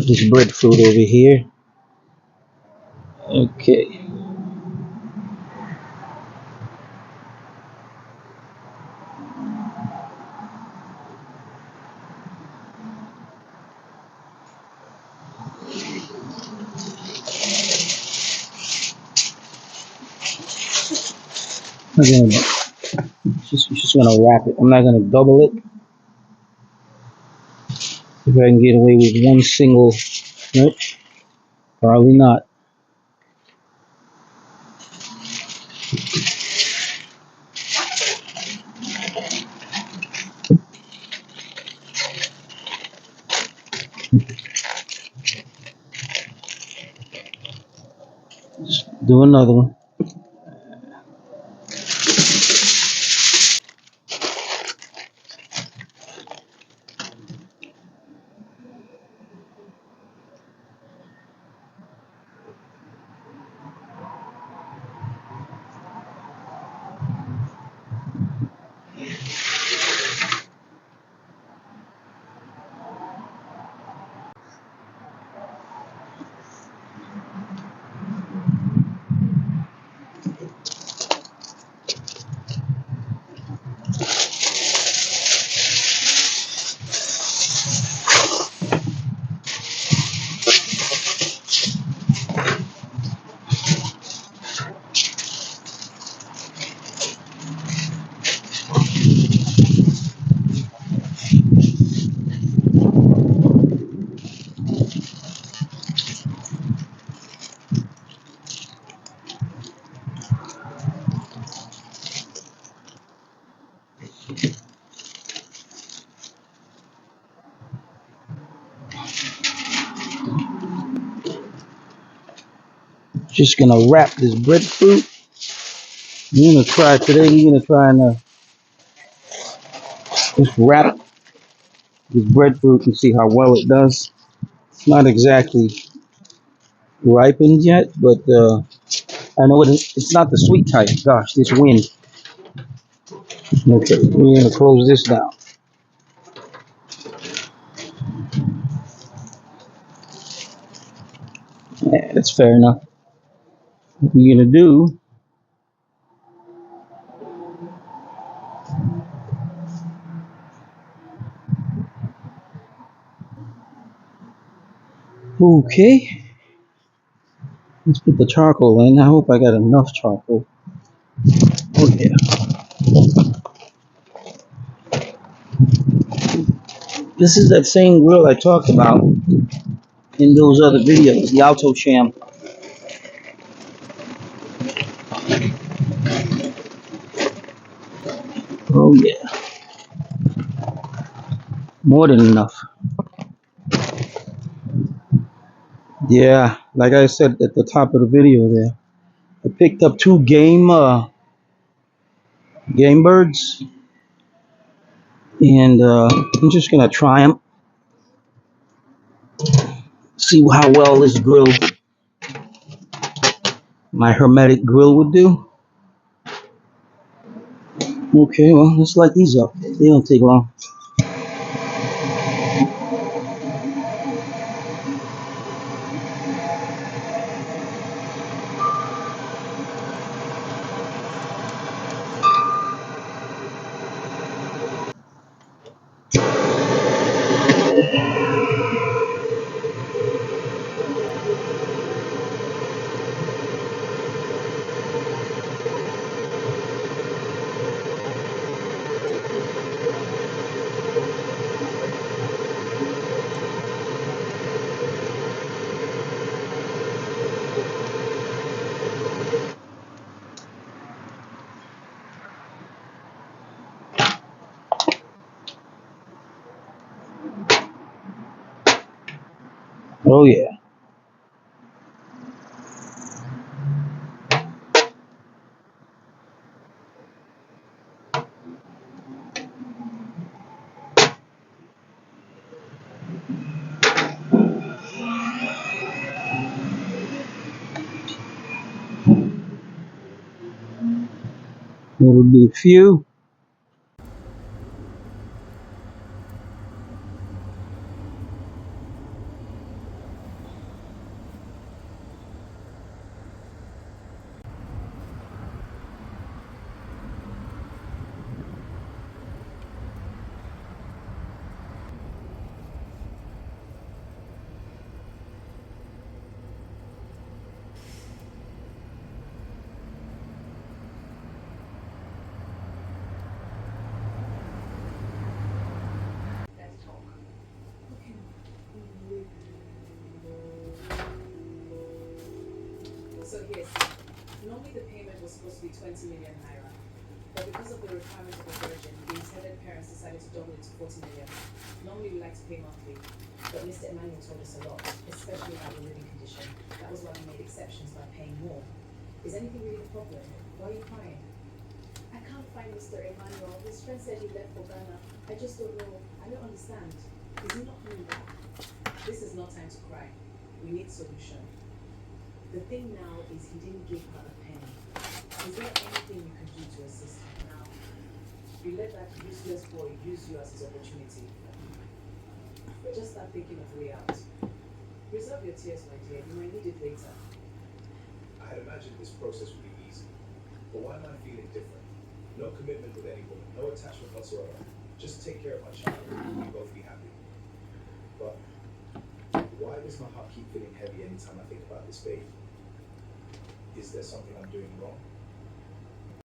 this breadfruit over here. Okay. I'm gonna just gonna wrap it. I'm not gonna double it. If I can get away with one single, nope, probably not. Just do another one. Just gonna wrap this breadfruit. We're gonna try today. We're gonna try and just wrap this breadfruit and see how well it does. It's not exactly ripened yet, but I know it's not the sweet type. Gosh, this wind. Okay, we're gonna close this down. Yeah, that's fair enough. What we're gonna do, okay, let's put the charcoal in. I hope I got enough charcoal. Oh yeah. This is that same grill I talked about in those other videos, the Alto Sham. Oh yeah, more than enough. Yeah, like I said at the top of the video there, I picked up two game birds, and I'm just gonna try them, see how well this grill, my hermetic grill, would do. Okay, well, let's light these up. They don't take long. Oh yeah. It'll be a few. here, see, normally the payment was supposed to be 20 million naira. But because of the requirement of the virgin, the intended parents decided to double it to 40 million. Normally we like to pay monthly, but Mr. Emmanuel told us a lot, especially about the living condition. That was why we made exceptions by paying more. Is anything really the problem? Why are you crying? I can't find Mr. Emmanuel. His friend said he left for Ghana. I just don't know. I don't understand. Is he not coming back? This is not time to cry. We need solution. The thing now is he didn't give her a penny. Is there anything you can do to assist her now? You let that useless boy use you as his opportunity. Just start thinking of a way out. Reserve your tears, my dear. You might need it later. I had imagined this process would be easy, but why am I feeling different? No commitment with any woman, no attachment whatsoever. Just take care of my child and we both be happy. But why does my heart keep feeling heavy anytime I think about this baby? Is there something I'm doing wrong?